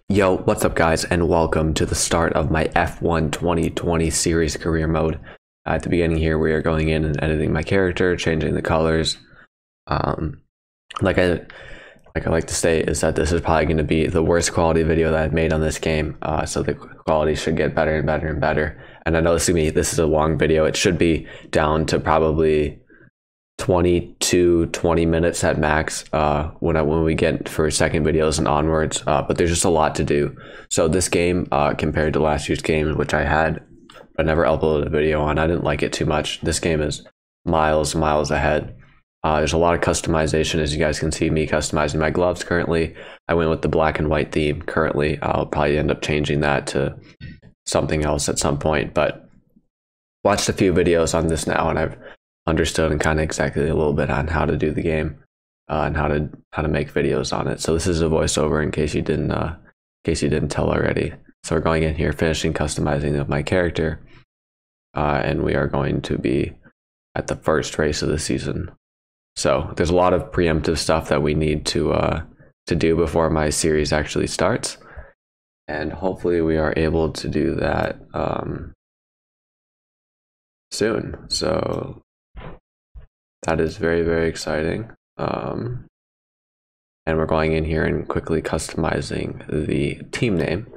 Yo, what's up guys, and welcome to the start of my F1 2020 series career mode. At the beginning here, we are going in and editing my character, changing the colors. Um, like I like to say is that this is probably going to be the worst quality video that I've made on this game, so the quality should get better and better and better. And I know this is a long video. It should be down to probably 20 minutes at max when we get for second videos and onwards, but there's just a lot to do. So this game, compared to last year's game, which I had but never uploaded a video on, I didn't like it too much. This game is miles ahead. There's a lot of customization, as you guys can see me customizing my gloves currently. I went with the black and white theme currently. I'll probably end up changing that to something else at some point, but watched a few videos on this now, and I've understood and kind of exactly a little bit on how to do the game, and how to make videos on it. So this is a voiceover in case you didn't tell already. So we're going in here, finishing customizing of my character, and we are going to be at the first race of the season. So there's a lot of preemptive stuff that we need to do before my series actually starts, and hopefully we are able to do that soon. So that is very exciting. And we're going in here and quickly customizing the team name.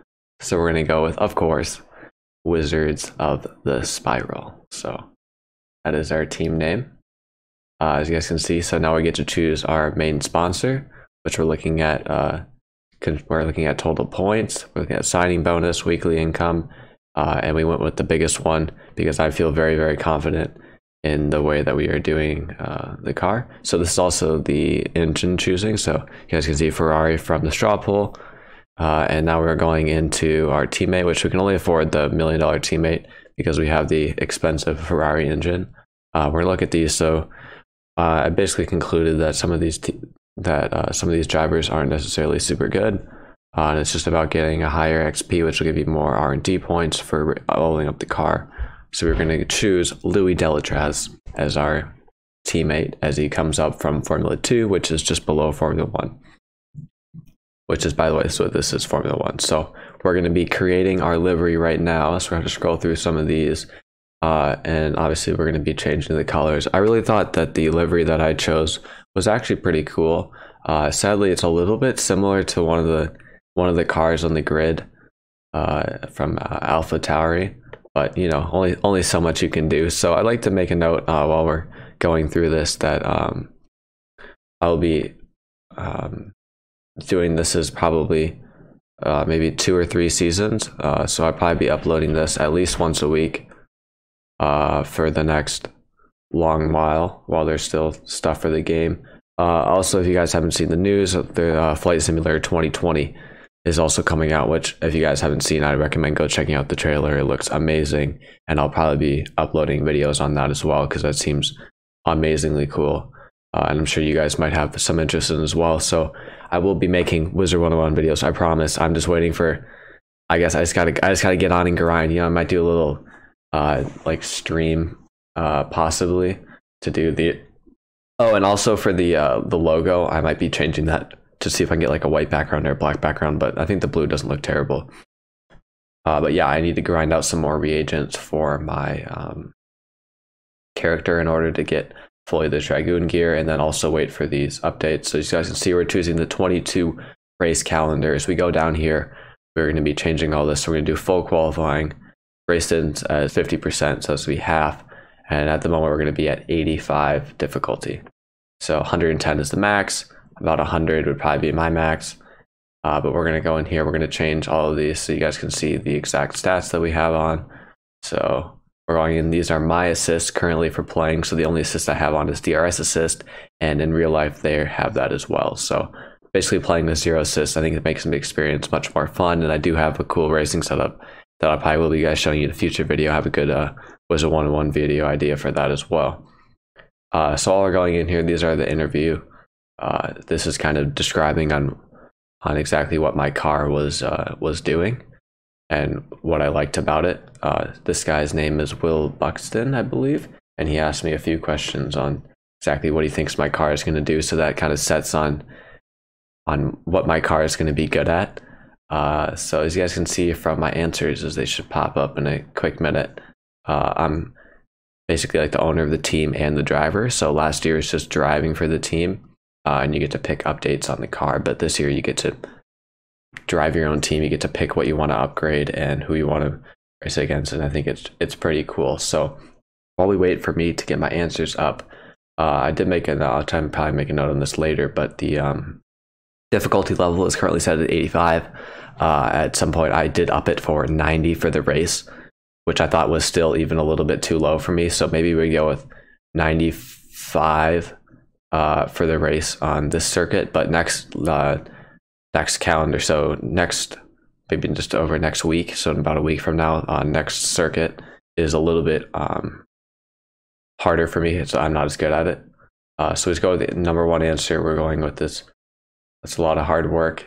So we're going to go with, of course, Wizards of the Spiral. So that is our team name, as you guys can see. So now we get to choose our main sponsor, which we're looking at. We're looking at total points. We're looking at signing bonus, weekly income, and we went with the biggest one because I feel very confident in the way that we are doing the car. So this is also the engine choosing. So you guys can see Ferrari from the straw poll. And now we're going into our teammate, which we can only afford the $1 million teammate because we have the expensive Ferrari engine. We're gonna look at these. So I basically concluded that some of these drivers aren't necessarily super good. And it's just about getting a higher XP, which will give you more R&D points for leveling up the car. So we're going to choose Louis Delatraz as our teammate as he comes up from Formula 2, which is just below Formula 1. Which is, by the way, so this is Formula 1. So we're going to be creating our livery right now. So we're going to scroll through some of these. And obviously we're going to be changing the colors. I really thought that the livery that I chose was actually pretty cool. Sadly, it's a little bit similar to one of the cars on the grid from AlphaTauri. But you know, only so much you can do. So I'd like to make a note while we're going through this that I'll be doing this as probably maybe 2 or 3 seasons. So I'll probably be uploading this at least once a week for the next long while there's still stuff for the game. Also, if you guys haven't seen the news, the Flight Simulator 2020 is also coming out, which if you guys haven't seen, I recommend go checking out the trailer. It looks amazing, and I'll probably be uploading videos on that as well because that seems amazingly cool, and I'm sure you guys might have some interest in as well. So I will be making Wizard 101 videos, I promise. I'm just waiting for, I guess I just gotta get on and grind. You know, I might do a little like stream possibly to do the and also for the logo, I might be changing that to see if I can get like a white background or a black background, but I think the blue doesn't look terrible. But yeah, I need to grind out some more reagents for my character in order to get fully the Dragoon gear, and then also wait for these updates. So you guys can see we're choosing the 22 race calendar. As we go down here, we're going to be changing all this. So we're going to do full qualifying, race distance as 50%, so this will be half. And at the moment, we're going to be at 85 difficulty. So 110 is the max. About 100 would probably be my max, but we're going to go in here. We're going to change all of these so you guys can see the exact stats that we have on. So we're going in. These are my assists currently for playing. So the only assist I have on is DRS assist, and in real life they have that as well. So basically playing with 0 assists, I think it makes the experience much more fun. And I do have a cool racing setup that I probably will be guys showing you in a future video. I have a good Wizard 101 video idea for that as well. So all we're going in here, these are the interview. This is kind of describing on exactly what my car was doing and what I liked about it. This guy's name is Will Buxton, I believe, and he asked me a few questions on exactly what he thinks my car is going to do. So that kind of sets on what my car is going to be good at. So as you guys can see from my answers, as they should pop up in a quick minute, I'm basically like the owner of the team and the driver. So last year was just driving for the team, and you get to pick updates on the car. But this year you get to drive your own team. You get to pick what you want to upgrade and who you want to race against, and I think it's pretty cool. So while we wait for me to get my answers up, I did make a note. I'll try and probably make a note on this later, but the difficulty level is currently set at 85. At some point I did up it for 90 for the race, which I thought was still even a little bit too low for me. So maybe we go with 95 for the race on this circuit, but next calendar, so maybe just over next week, so in about a week from now, on next circuit is a little bit harder for me, so I'm not as good at it. So let's go with the number one answer. We're going with this. That's a lot of hard work.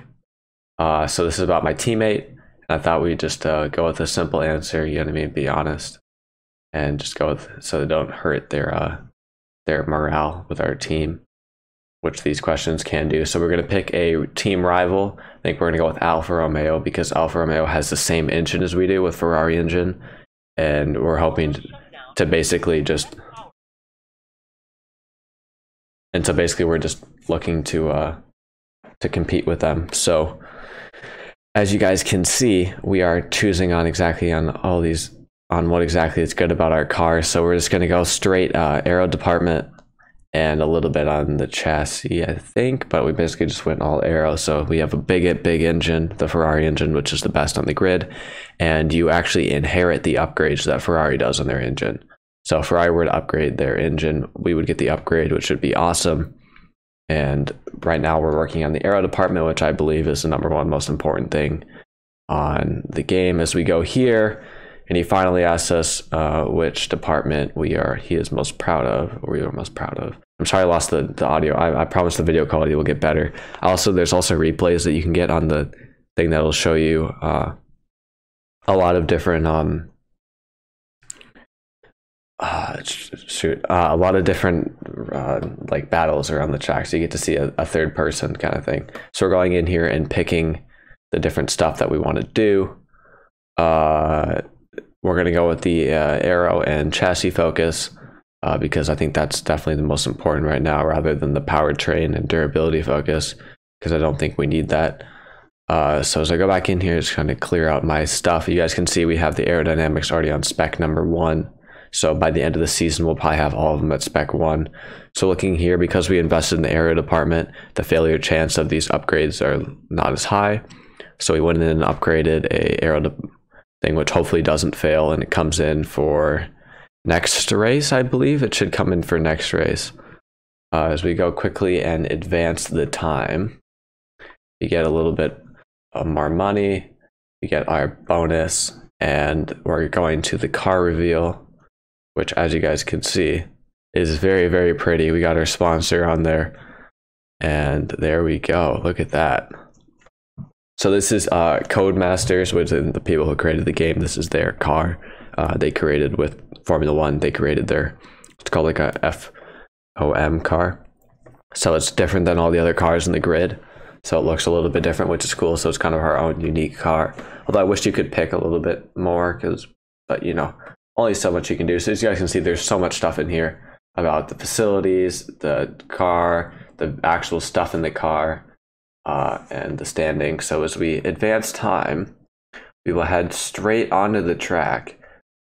So this is about my teammate. I thought we'd just go with a simple answer, you know what I mean, be honest, and just go with, so they don't hurt their morale with our team, which these questions can do. So we're going to pick a team rival. I think we're going to go with Alfa Romeo because Alfa Romeo has the same engine as we do with Ferrari engine, and we're hoping to basically just, and so basically we're just looking to compete with them. So as you guys can see, we are choosing on exactly on all these, on what exactly is good about our car. So we're just going to go straight aero department and a little bit on the chassis, I think, but we basically just went all aero. So we have a big engine, the Ferrari engine, which is the best on the grid, and you actually inherit the upgrades that Ferrari does on their engine. So if Ferrari were to upgrade their engine, we would get the upgrade, which would be awesome. And right now we're working on the aero department, which I believe is the number one most important thing on the game. As we go here, and he finally asks us which department he is most proud of, or we are most proud of. I'm sorry I lost the audio. I promise the video quality will get better. There's also replays that you can get on the thing that will show you a lot of different like battles around the track, so you get to see a third person kind of thing. So we're going in here and picking the different stuff that we want to do. We're going to go with the aero and chassis focus because I think that's definitely the most important right now, rather than the powertrain and durability focus, because I don't think we need that. So as I go back in here, just kind of clear out my stuff. You guys can see we have the aerodynamics already on spec number 1. So by the end of the season, we'll probably have all of them at spec 1. So looking here, because we invested in the aero department, the failure chance of these upgrades are not as high. So we went in and upgraded a aero thing, which hopefully doesn't fail, and it comes in for next race, I believe. It should come in for next race. As we go quickly and advance the time, we get a little bit more money, we get our bonus, and we're going to the car reveal, which, as you guys can see, is very, very pretty. We got our sponsor on there, and there we go. Look at that. So this is Codemasters, which is the people who created the game. This is their car. They created with Formula One. They created it's called like a FOM car. So it's different than all the other cars in the grid. So it looks a little bit different, which is cool. So it's kind of our own unique car. Although I wish you could pick a little bit more, but you know, only so much you can do. So as you guys can see, there's so much stuff in here about the facilities, the car, the actual stuff in the car, and the standing. So as we advance time, we will head straight onto the track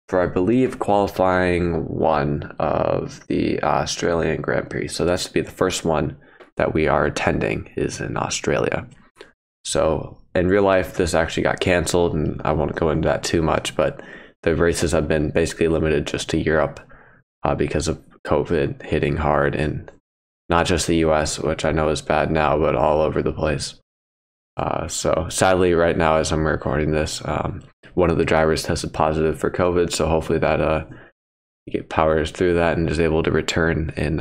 for, I believe, qualifying 1 of the Australian Grand Prix. So that should be the first one that we are attending, is in Australia. So in real life, this actually got canceled, and I won't go into that too much, but the races have been basically limited just to Europe because of COVID hitting hard, and not just the US, which I know is bad now, but all over the place. So sadly, right now, as I'm recording this, one of the drivers tested positive for COVID. So hopefully that he get powers through that and is able to return in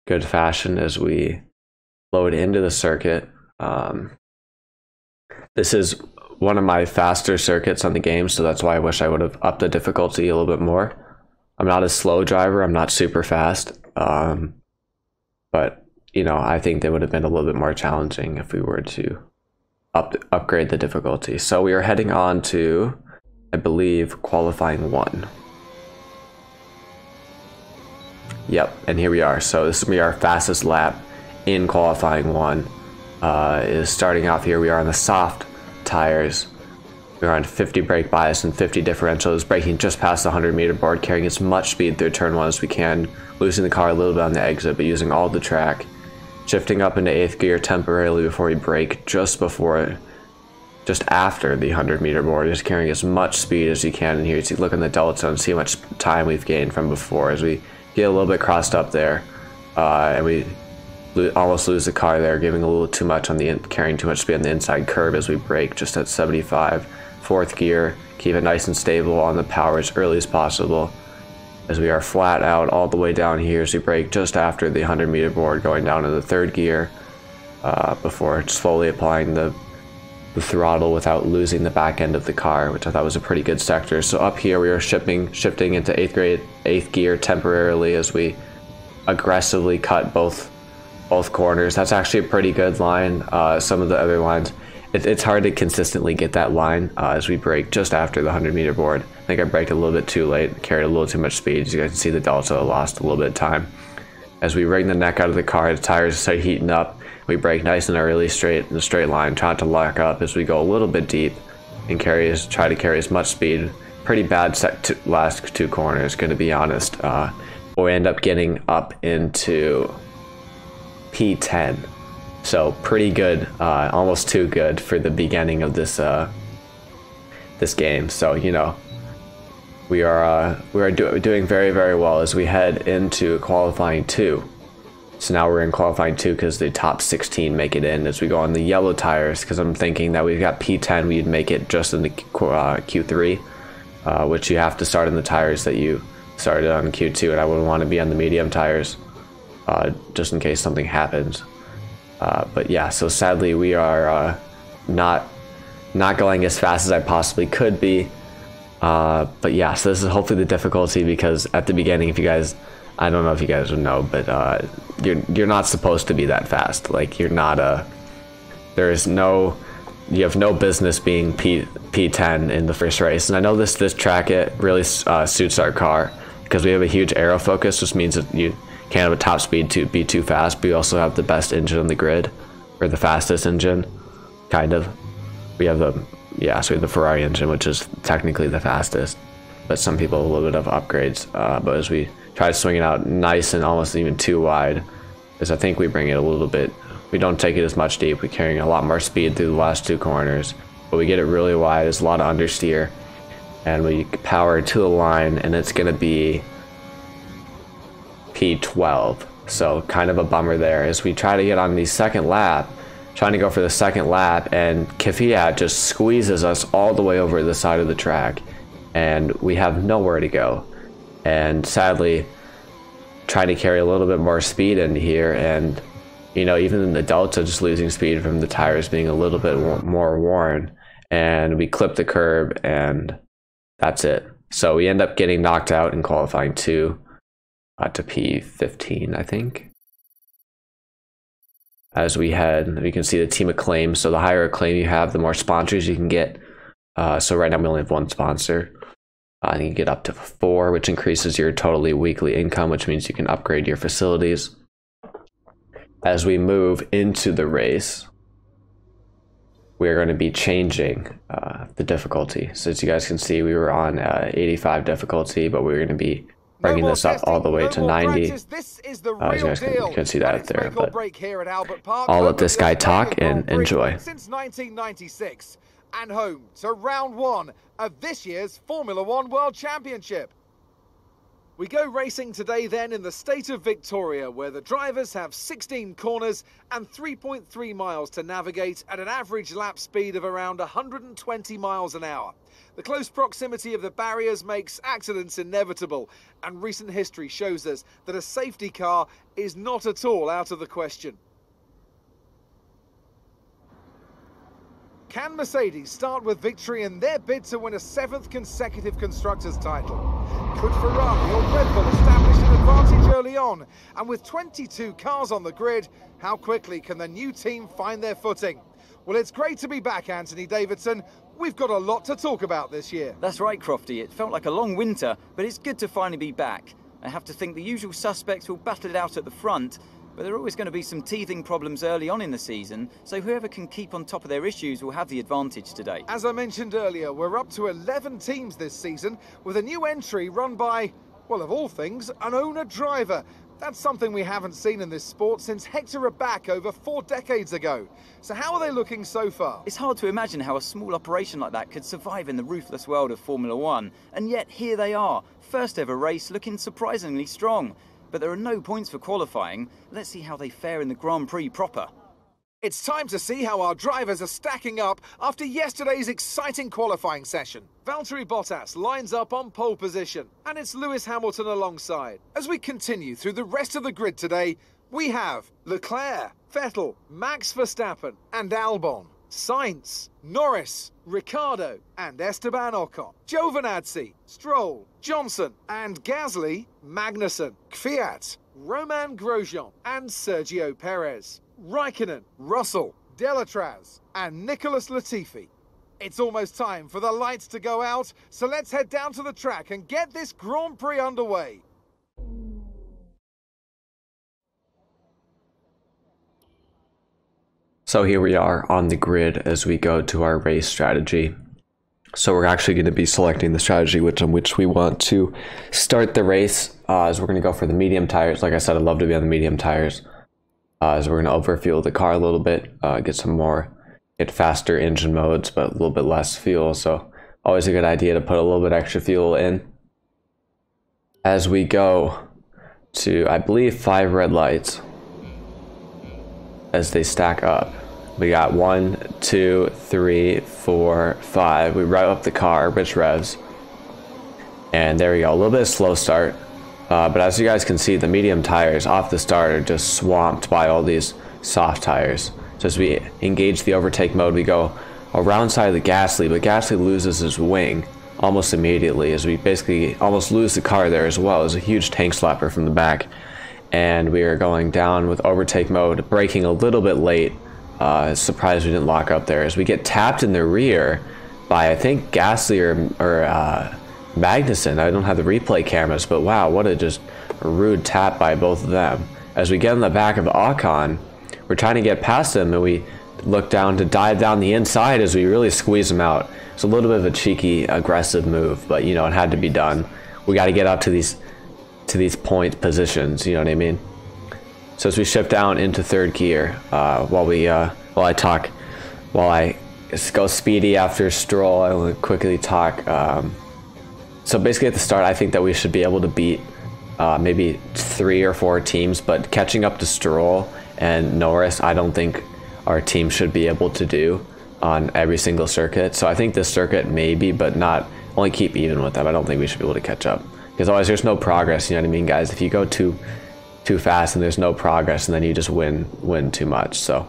good fashion as we load into the circuit. This is one of my faster circuits on the game, so that's why I wish I would have upped the difficulty a little bit more. I'm not a slow driver, I'm not super fast, but you know, I think they would have been a little bit more challenging if we were to upgrade the difficulty. So we are heading on to, I believe, qualifying 1. Yep, and here we are. So this will be our fastest lap in qualifying 1. Is starting off here. We are on the soft tires. We're on 50 brake bias and 50 differentials, braking just past the 100-meter board, carrying as much speed through turn 1 as we can, losing the car a little bit on the exit, but using all the track. Shifting up into 8th gear temporarily before we brake just after the 100-meter board, just carrying as much speed as you can. And here you see, look in the delta and see how much time we've gained from before as we get a little bit crossed up there, and we almost lose the car there, giving a little too much on the carrying too much speed on the inside curve as we brake just at 75. 4th gear, keep it nice and stable on the power as early as possible as we are flat out all the way down here as we brake just after the 100-meter board, going down to the 3rd gear before slowly applying the throttle without losing the back end of the car, which I thought was a pretty good sector. So up here we are shifting into 8th gear temporarily as we aggressively cut both corners. That's actually a pretty good line. Some of the other lines, it's hard to consistently get that line as we brake just after the 100-meter board. I think I braked a little bit too late, carried a little too much speed. As you guys can see, the delta lost a little bit of time. As we wring the neck out of the car, the tires start heating up. We brake nice and early, in a straight line, trying to lock up as we go a little bit deep and try to carry as much speed. Pretty bad last 2 corners, gonna be honest. We end up getting up into P10. So pretty good, almost too good for the beginning of this game. So you know, we are doing very, very well as we head into qualifying 2. So now we're in qualifying 2 because the top 16 make it in as we go on the yellow tires, because I'm thinking that we've got P10, we'd make it just in the Q3, which you have to start in the tires that you started on Q2, and I would want to be on the medium tires just in case something happens. But yeah, so sadly we are not going as fast as I possibly could be. But yeah, so this is hopefully the difficulty, because at the beginning, if you guys, I don't know if you guys would know, but you're not supposed to be that fast. Like, you're not you have no business being P10 in the first race. And I know this track, it really suits our car because we have a huge aero focus, which means that you can't have a top speed to be too fast, but we also have the best engine on the grid, or the fastest engine, kind of. We have so we have the Ferrari engine, which is technically the fastest, but some people have a little bit of upgrades. But as we try to swing it out nice and almost even too wide, because I think we bring it a little bit, we don't take it as much deep, we're carrying a lot more speed through the last 2 corners, but we get it really wide. There's a lot of understeer, and we power to the line, and it's going to be P12. So kind of a bummer there as we try to get on the second lap, trying to go for the second lap, and Kvyat just squeezes us all the way over the side of the track, and we have nowhere to go. And sadly, trying to carry a little bit more speed into here, and you know, even in the delta, just losing speed from the tires being a little bit more worn, and we clip the curb, and that's it. So we end up getting knocked out in qualifying 2 to P15, I think. As we can see the team acclaim. So the higher acclaim you have, the more sponsors you can get. So right now we only have 1 sponsor. You can get up to 4, which increases your totally weekly income, which means you can upgrade your facilities. As we move into the race, we're going to be changing the difficulty. So as you guys can see, we were on 85 difficulty, but we're going to be bringing this up all the way to 90. As you guys can see that there, but I'll let this guy talk and enjoy. Since 1996, and home to round 1 of this year's Formula 1 World Championship. We go racing today then in the state of Victoria, where the drivers have 16 corners and 3.3 miles to navigate at an average lap speed of around 120 miles an hour. The close proximity of the barriers makes accidents inevitable, and recent history shows us that a safety car is not at all out of the question. Can Mercedes start with victory in their bid to win a 7th consecutive Constructors' title? Could Ferrari or Red Bull establish an advantage early on? And with 22 cars on the grid, how quickly can the new team find their footing? Well, it's great to be back, Anthony Davidson. We've got a lot to talk about this year. That's right, Crofty. It felt like a long winter, but it's good to finally be back. I have to think the usual suspects will battle it out at the front, but there are always going to be some teething problems early on in the season, so whoever can keep on top of their issues will have the advantage today. As I mentioned earlier, we're up to 11 teams this season, with a new entry run by, well, of all things, an owner-driver. That's something we haven't seen in this sport since Hector Rabach over 4 decades ago. So how are they looking so far? It's hard to imagine how a small operation like that could survive in the ruthless world of Formula One, and yet here they are, first ever race looking surprisingly strong. But there are no points for qualifying. Let's see how they fare in the Grand Prix proper. It's time to see how our drivers are stacking up after yesterday's exciting qualifying session. Valtteri Bottas lines up on pole position, and it's Lewis Hamilton alongside. As we continue through the rest of the grid today, we have Leclerc, Vettel, Max Verstappen and Albon, Sainz, Norris, Ricciardo and Esteban Ocon, Giovinazzi, Stroll, Johnson and Gasly, Magnussen, Kvyat, Romain Grosjean and Sergio Perez, Raikkonen, Russell, Delatraz and Nicholas Latifi. It's almost time for the lights to go out, so let's head down to the track and get this Grand Prix underway. So here we are on the grid as we go to our race strategy. So we're actually going to be selecting the strategy on which we want to start the race. As we're going to go for the medium tires. Like I said, I'd love to be on the medium tires. As we're going to overfuel the car a little bit, get faster engine modes, but a little bit less fuel. So always a good idea to put a little bit extra fuel in. As we go to, I believe, 5 red lights as they stack up. We got 1, 2, 3, 4, 5. We rev up the car, which revs. And there we go, a little bit of slow start. But as you guys can see, the medium tires off the start are just swamped by all these soft tires. So as we engage the overtake mode, we go around side of the Gasly, but Gasly loses his wing almost immediately as we basically almost lose the car there as well. There's a huge tank slapper from the back. And we are going down with overtake mode, braking a little bit late. Surprised we didn't lock up there as we get tapped in the rear by, I think, Gasly or Magnussen. I don't have the replay cameras, but wow, what a just rude tap by both of them. As we get in the back of Ocon, we're trying to get past him, and we look down to dive down the inside as we really squeeze him out. It's a little bit of a cheeky, aggressive move, but you know, it had to be done. We got to get up to these point positions, you know what I mean? So as we shift down into 3rd gear, while I go speedy after Stroll, I will quickly talk. So basically at the start, I think that we should be able to beat maybe 3 or 4 teams, but catching up to Stroll and Norris, I don't think our team should be able to do on every single circuit. So I think this circuit maybe, but not only keep even with them. I don't think we should be able to catch up, because otherwise there's no progress, you know what I mean, guys? If you go too fast and there's no progress, and then you just win too much. So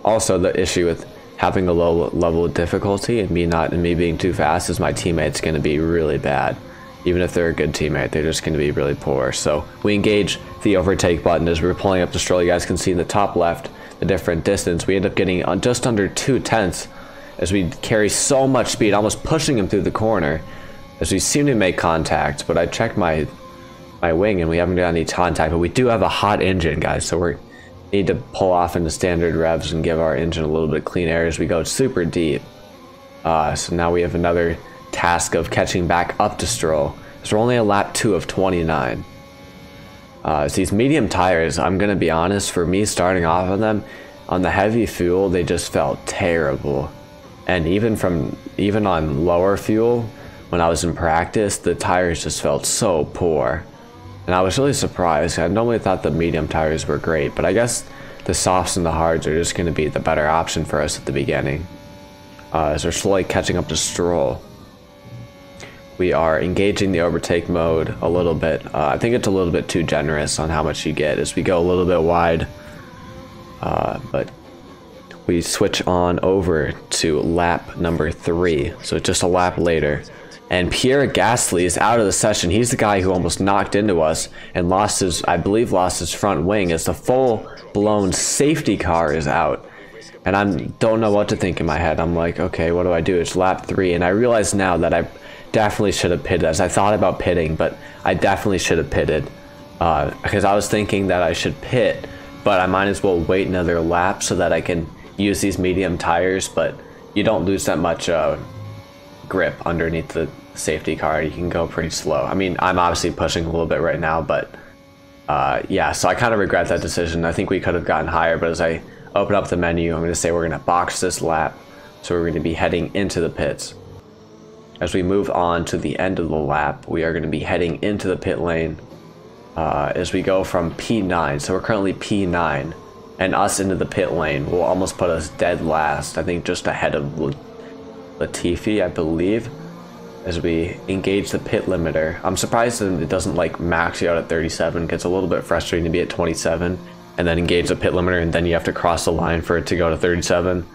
also the issue with having a low level of difficulty and me being too fast is my teammate's going to be really bad. Even if they're a good teammate, they're just going to be really poor. So we engage the overtake button as we're pulling up the Stroll. You guys can see in the top left the different distance. We end up getting just under 2/10 as we carry so much speed, almost pushing him through the corner as we seem to make contact. But I checked my wing and we haven't got any contact, but we do have a hot engine, guys, so we need to pull off into standard revs and give our engine a little bit of clean air as we go super deep. So now we have another task of catching back up to Stroll. So we're only a lap 2 of 29. So these medium tires, I'm gonna be honest, for me starting off on them, on the heavy fuel, they just felt terrible. And even on lower fuel, when I was in practice, the tires just felt so poor. And I was really surprised. I normally thought the medium tires were great, but I guess the softs and the hards are just going to be the better option for us at the beginning. As we're slowly catching up to Stroll, we are engaging the overtake mode a little bit. I think it's a little bit too generous on how much you get as we go a little bit wide. But we switch on over to lap number 3, so just a lap later. And Pierre Gasly is out of the session. He's the guy who almost knocked into us and lost his, I believe, lost his front wing as the full-blown safety car is out. And I don't know what to think in my head. I'm like, okay, what do I do? It's lap 3, and I realize now that I definitely should have pitted. As I thought about pitting, but I definitely should have pitted. Because I was thinking that I should pit, but I might as well wait another lap so that I can use these medium tires, but you don't lose that much grip underneath the safety car. You can go pretty slow. I mean, I'm obviously pushing a little bit right now, but yeah, so I kind of regret that decision. I think we could have gotten higher, but as I open up the menu, I'm going to say we're going to box this lap, so we're going to be heading into the pits. As we move on to the end of the lap, we are going to be heading into the pit lane as we go from P9. So we're currently P9, and us into the pit lane will almost put us dead last. I think just ahead of Latifi, I believe, as we engage the pit limiter. I'm surprised that it doesn't like max you out at 37. It gets a little bit frustrating to be at 27 and then engage the pit limiter, and then you have to cross the line for it to go to 37.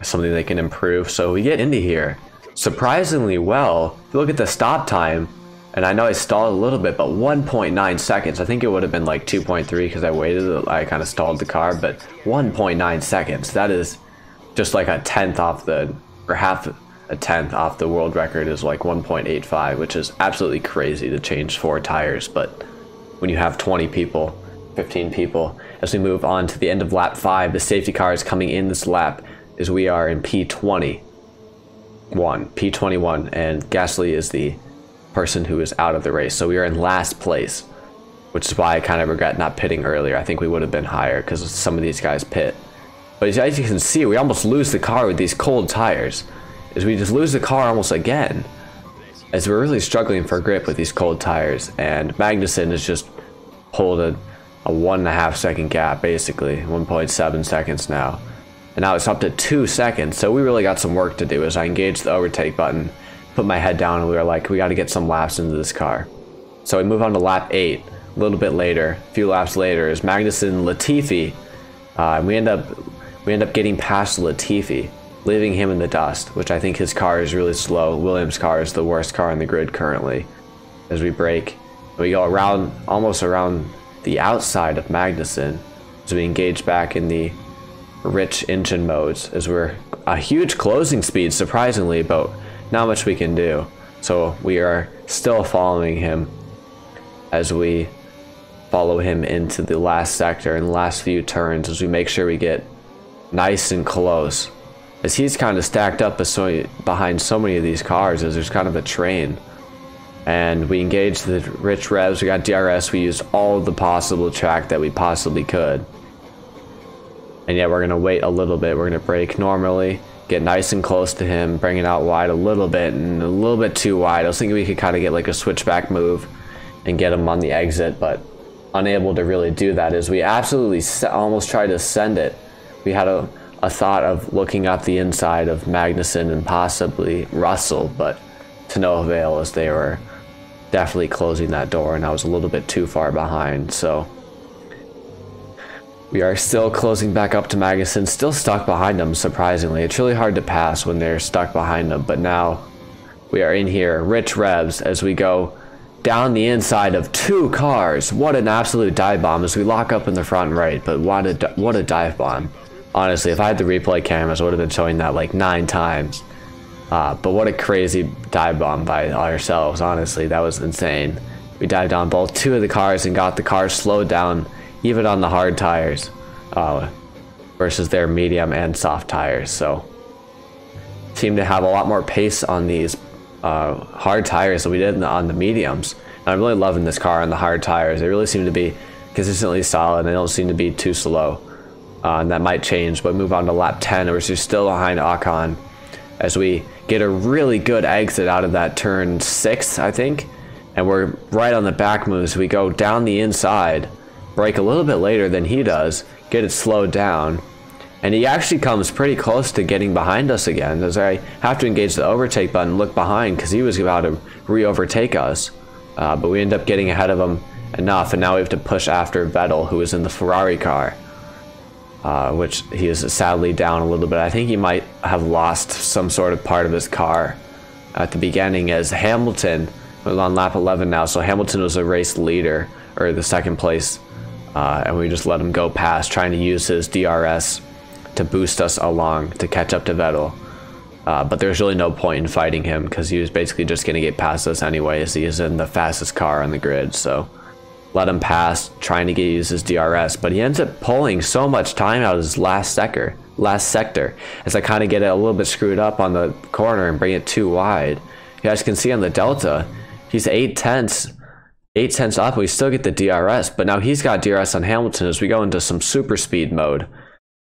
Something they can improve. So we get into here surprisingly well. If you look at the stop time, and I know I stalled a little bit, but 1.9 seconds. I think it would have been like 2.3 because I waited. I kind of stalled the car, but 1.9 seconds. That is just like a tenth off the, or half a tenth off the world record is like 1.85, which is absolutely crazy to change 4 tires. But when you have 20 people, 15 people, as we move on to the end of lap 5, the safety car is coming in this lap as we are in P21, and Gasly is the person who is out of the race. So we are in last place, which is why I kind of regret not pitting earlier. I think we would have been higher because some of these guys pit. But as you can see, we almost lose the car with these cold tires. As we just lose the car almost again, as we're really struggling for grip with these cold tires. And Magnussen has just pulled a 1.5 second gap, basically 1.7 seconds now. And now it's up to 2 seconds. So we really got some work to do. As I engaged the overtake button, put my head down, and we were like, we got to get some laps into this car. So we move on to lap 8 a little bit later. A few laps later is Magnussen Latifi. We end up getting past Latifi, leaving him in the dust, which I think his car is really slow. Williams' car is the worst car in the grid currently. As we brake, we go around, almost around the outside of Magnussen, as we engage back in the rich engine modes, as we're a huge closing speed, surprisingly, but not much we can do. So we are still following him as we follow him into the last sector and the last few turns, as we make sure we get nice and close, as he's kind of stacked up behind so many of these cars, as there's kind of a train. And we engaged the rich revs, we got DRS, we used all the possible track that we possibly could. And yet we're going to wait a little bit. We're going to brake normally, get nice and close to him, bring it out wide a little bit, and a little bit too wide. I was thinking we could kind of get like a switchback move and get him on the exit, but unable to really do that, as we absolutely almost tried to send it. We had a thought of looking up the inside of Magnussen and possibly Russell, but to no avail, as they were definitely closing that door and I was a little bit too far behind. So we are still closing back up to Magnussen, still stuck behind him, surprisingly. It's really hard to pass when they're stuck behind them, but now we are in here, rich revs, as we go down the inside of 2 cars. What an absolute dive bomb, as we lock up in the front right, but what a dive bomb. Honestly, if I had the replay cameras, I would have been showing that like 9 times. But what a crazy dive bomb by ourselves, honestly. That was insane. We dived on both 2 of the cars and got the cars slowed down, even on the hard tires, versus their medium and soft tires. So seemed to have a lot more pace on these hard tires than we did on the mediums. And I'm really loving this car on the hard tires. They really seem to be consistently solid. They don't seem to be too slow. And that might change, but move on to lap 10, where we're still behind Ocon, as we get a really good exit out of that turn 6, I think. And we're right on the back moves. We go down the inside, brake a little bit later than he does, get it slowed down, and he actually comes pretty close to getting behind us again, as I have to engage the overtake button and look behind because he was about to re-overtake us, but we end up getting ahead of him enough, and now we have to push after Vettel, who is in the Ferrari car, which he is sadly down a little bit. I think he might have lost some sort of part of his car at the beginning, as Hamilton was on lap 11 now, so Hamilton was a race leader, or the second place, and we just let him go past, trying to use his DRS to boost us along to catch up to Vettel. But there's really no point in fighting him because he was basically just going to get past us anyways. He is in the fastest car on the grid, so let him pass, trying to use his DRS, but he ends up pulling so much time out of his last sector, as I kind of get it a little bit screwed up on the corner and bring it too wide. You guys can see on the Delta, he's 8 tenths up. We still get the DRS, but now he's got DRS on Hamilton as we go into some super speed mode,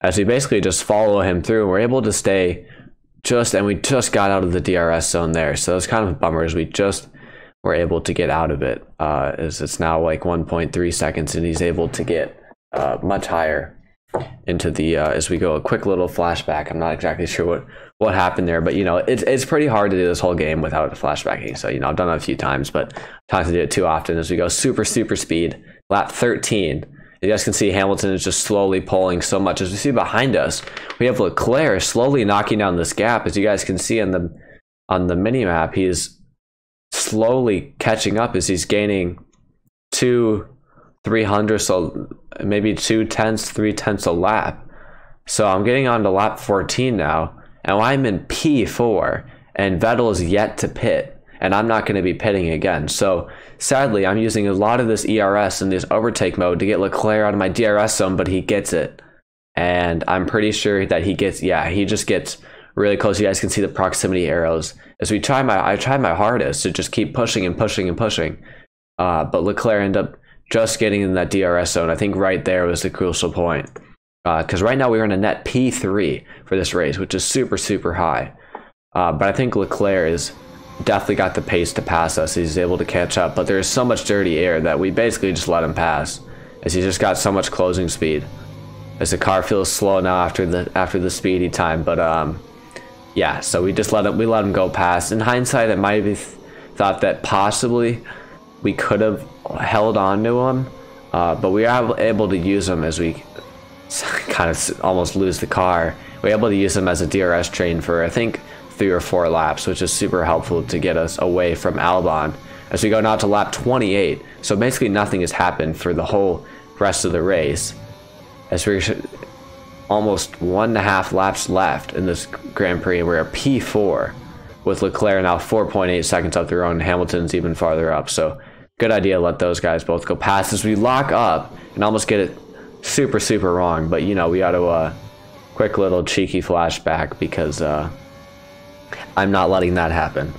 as we basically just follow him through. We're able to stay and we just got out of the DRS zone there, so it's kind of a bummer as we just were able to get out of it. As it's now like 1.3 seconds, and he's able to get much higher into the as we go. A quick little flashback. I'm not exactly sure what happened there, but you know, it's pretty hard to do this whole game without flashbacking. So you know, I've done it a few times, but not to do it too often. As we go super speed, lap 13. You guys can see Hamilton is just slowly pulling so much. As we see behind us, we have Leclerc slowly knocking down this gap. As you guys can see on the mini map, he's slowly catching up as he's gaining 300, so maybe 3/10 a lap. So I'm getting on to lap 14 now, and I'm in P4, and Vettel is yet to pit, and I'm not going to be pitting again. So sadly, I'm using a lot of this ERS in this overtake mode to get Leclerc out of my DRS zone, but he gets it. And I'm pretty sure that he just gets really close. You guys can see the proximity arrows. As I tried my hardest to just keep pushing and pushing and pushing. But Leclerc ended up just getting in that DRS zone. I think right there was the crucial point. Because right now we're in a net P3 for this race, which is super high. But I think Leclerc is definitely got the pace to pass us. He's able to catch up, but there's so much dirty air that we basically just let him pass, as he just got so much closing speed. As the car feels slow now after the speedy time, but yeah. So we just let him go past. In hindsight, it might be thought that possibly we could have held on to him, but we are able to use him as we kind of almost lose the car. We're able to use him as a DRS train for I think 3 or 4 laps, which is super helpful to get us away from Albon as we go now to lap 28. So basically nothing has happened for the whole rest of the race, as we're almost 1.5 laps left in this Grand Prix. We're at P4 with Leclerc now 4.8 seconds up their own. Hamilton's even farther up, so good idea to let those guys both go past as we lock up and almost get it super wrong. But you know, we got to quick little cheeky flashback, because I'm not letting that happen.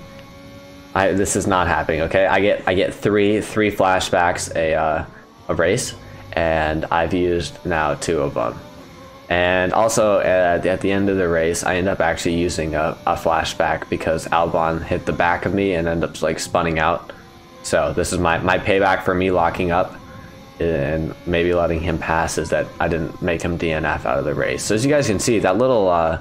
This is not happening. Okay, I get three flashbacks a race, and I've used now 2 of them. And also at the end of the race, I end up actually using a flashback because Albon hit the back of me and ended up like spunning out. So this is my payback for me locking up and maybe letting him pass, is that I didn't make him DNF out of the race. So as you guys can see, that little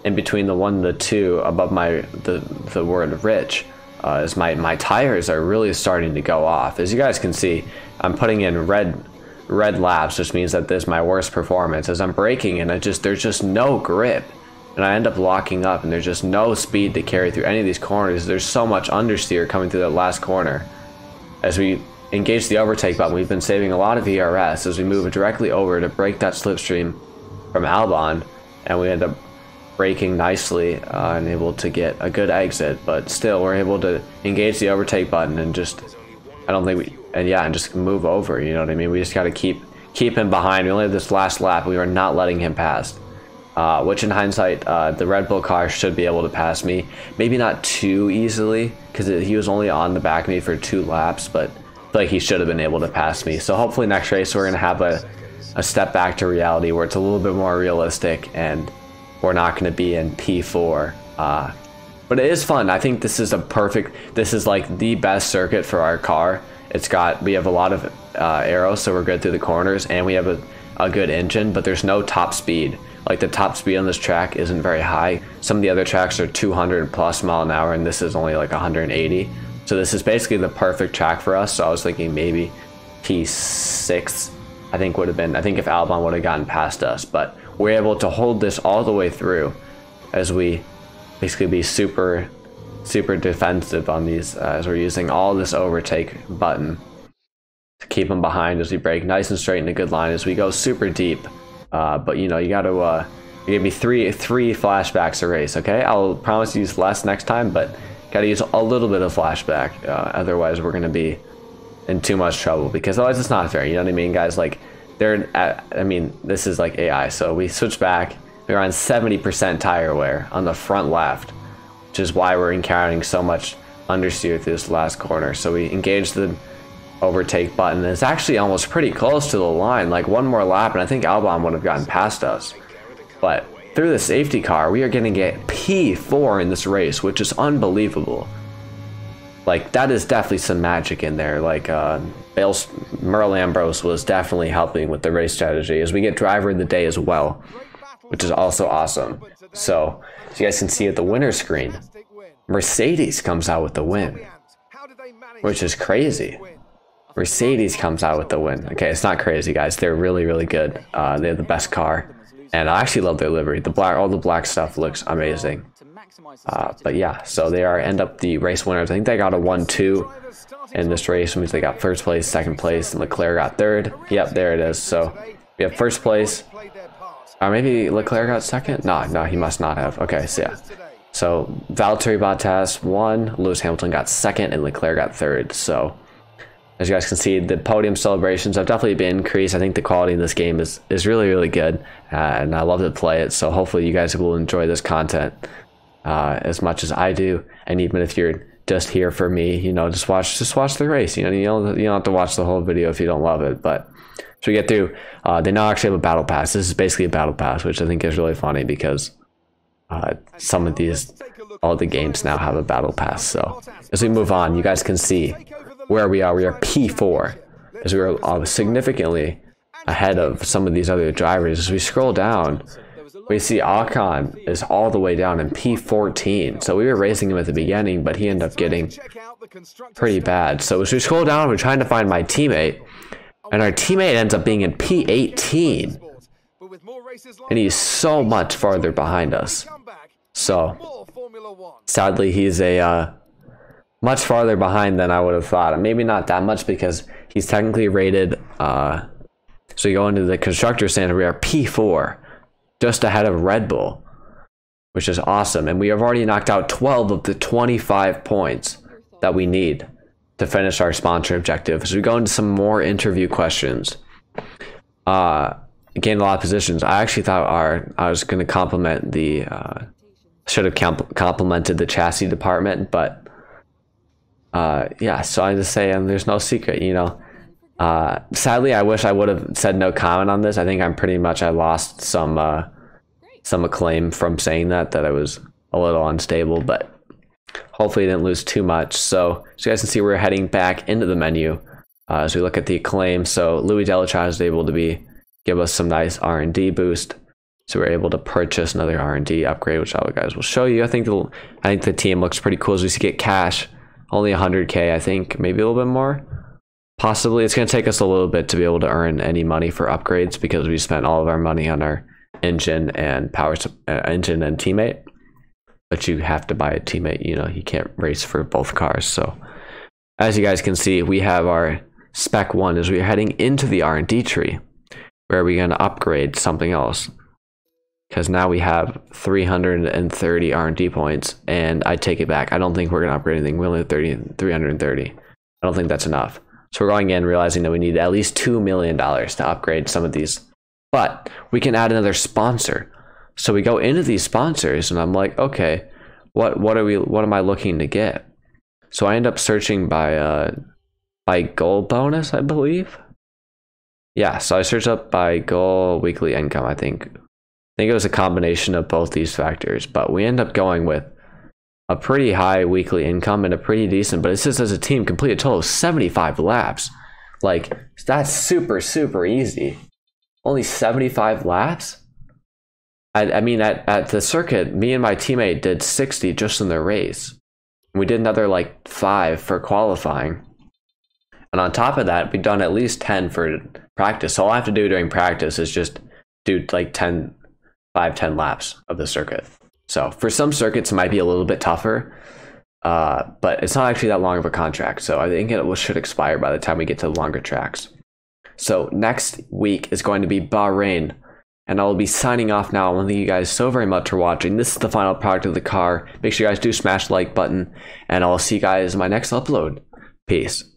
in between the 1 and the 2 above the word rich is my tires are really starting to go off. As you guys can see, I'm putting in red laps, which means that this is my worst performance. As I'm braking and there's just no grip, and I end up locking up, and there's just no speed to carry through any of these corners. There's so much understeer coming through that last corner. As we engage the overtake button, we've been saving a lot of ERS as we move directly over to break that slipstream from Albon, and we end up braking nicely and able to get a good exit. But still, we're able to engage the overtake button and just and just move over. You know what I mean? We just got to keep him behind. We only have this last lap. We are not letting him pass, which in hindsight, the Red Bull car should be able to pass me. Maybe not too easily, because he was only on the back of me for 2 laps, but I feel like he should have been able to pass me. So hopefully next race we're going to have a step back to reality where it's a little bit more realistic and we're not going to be in P4. But it is fun. I think this is like the best circuit for our car. We have a lot of arrows, so we're good through the corners, and we have a good engine, but there's no top speed. Like, the top speed on this track isn't very high. Some of the other tracks are 200 plus mile an hour, and this is only like 180. So this is basically the perfect track for us. So I was thinking maybe P6, I think if Albon would have gotten past us, but we're able to hold this all the way through as we basically be super defensive on these, as we're using all this overtake button to keep them behind as we brake nice and straight in a good line as we go super deep. But you know, you got to You gave me three flashbacks a race, okay? I'll promise to use less next time, but gotta use a little bit of flashback. Otherwise, we're gonna be in too much trouble, because otherwise it's not fair. You know what I mean, guys? Like, I mean, this is like AI. So we switch back. We're on 70% tire wear on the front left, which is why we're encountering so much understeer through this last corner. So we engage the overtake button. It's actually almost pretty close to the line. Like one more lap, and I think Albon would have gotten past us. But through the safety car, we are going to get P4 in this race, which is unbelievable. Like, that is definitely some magic in there. Like, Merle Ambrose was definitely helping with the race strategy, as we get driver of the day as well, which is also awesome. So, as you guys can see at the winner screen, Mercedes comes out with the win, which is crazy. Mercedes comes out with the win. Okay, it's not crazy, guys. They're really, really good. They have the best car. And I actually love their livery. All the black stuff looks amazing. But yeah, so they end up the race winners. I think they got a 1-2 in this race, which means they got first place, second place, and Leclerc got third. Yep, there it is. So we have first place. Or maybe Leclerc got second? No, he must not have. Okay, so yeah. So Valtteri Bottas won, Lewis Hamilton got second, and Leclerc got third. So as you guys can see, the podium celebrations have definitely been increased. I think the quality in this game is really, really good, and I love to play it. So hopefully you guys will enjoy this content as much as I do. And even if you're just here for me, you know, just watch the race. You know, you don't have to watch the whole video if you don't love it. But so we get through. They now actually have a battle pass. This is basically a battle pass, which I think is really funny, because some of all the games now have a battle pass. So as we move on, you guys can see where we are. We are P4, as we are significantly ahead of some of these other drivers. As we scroll down, we see Ocon is all the way down in P14. So we were racing him at the beginning, but he ended up getting pretty bad. So as we scroll down, we're trying to find my teammate, and our teammate ends up being in P18, and he's so much farther behind us. So sadly, he's much farther behind than I would have thought. Maybe not that much, because he's technically rated, so we go into the constructor standard, we are P4, just ahead of Red Bull, which is awesome. And we have already knocked out 12 of the 25 points that we need to finish our sponsor objective. So we go into some more interview questions. Gained a lot of positions. I actually thought I was going to compliment should have complimented the chassis department, but yeah, so I just say, there's no secret, you know. Sadly, I wish I would have said no comment on this. I think I lost some acclaim from saying that I was a little unstable, but hopefully I didn't lose too much. So as you guys can see, we're heading back into the menu as we look at the acclaim. So Louis Delatraz was able to give us some nice R&D boost. So we're able to purchase another R&D upgrade, which I guys will show you. I think the team looks pretty cool. As we get cash, only 100K, I think, maybe a little bit more. Possibly. It's going to take us a little bit to be able to earn any money for upgrades, because we spent all of our money on our engine and engine and teammate. But you have to buy a teammate, you know, you can't race for both cars. So as you guys can see, we have our spec 1 as we're heading into the R&D tree, where we're going to upgrade something else. Because now we have 330 R&D points, and I take it back. I don't think we're going to upgrade anything. We only have 330. I don't think that's enough. So we're going in realizing that we need at least $2 million to upgrade some of these. But we can add another sponsor. So we go into these sponsors, and I'm like, okay, what am I looking to get? So I end up searching by goal bonus, I believe. Yeah, so I searched up by goal weekly income, I think it was a combination of both these factors, but we end up going with a pretty high weekly income and a pretty decent, but it says as a team complete a total of 75 laps. Like, that's super, super easy. Only 75 laps? I mean, at the circuit, me and my teammate did 60 just in the race. We did another like 5 for qualifying. And on top of that, we've done at least 10 for practice. So all I have to do during practice is just do like 10 laps of the circuit. So for some circuits, it might be a little bit tougher, but it's not actually that long of a contract. So I think it should expire by the time we get to the longer tracks. So next week is going to be Bahrain. And I will be signing off now. I want to thank you guys so very much for watching. This is the final product of the car. Make sure you guys do smash the like button, and I'll see you guys in my next upload. Peace.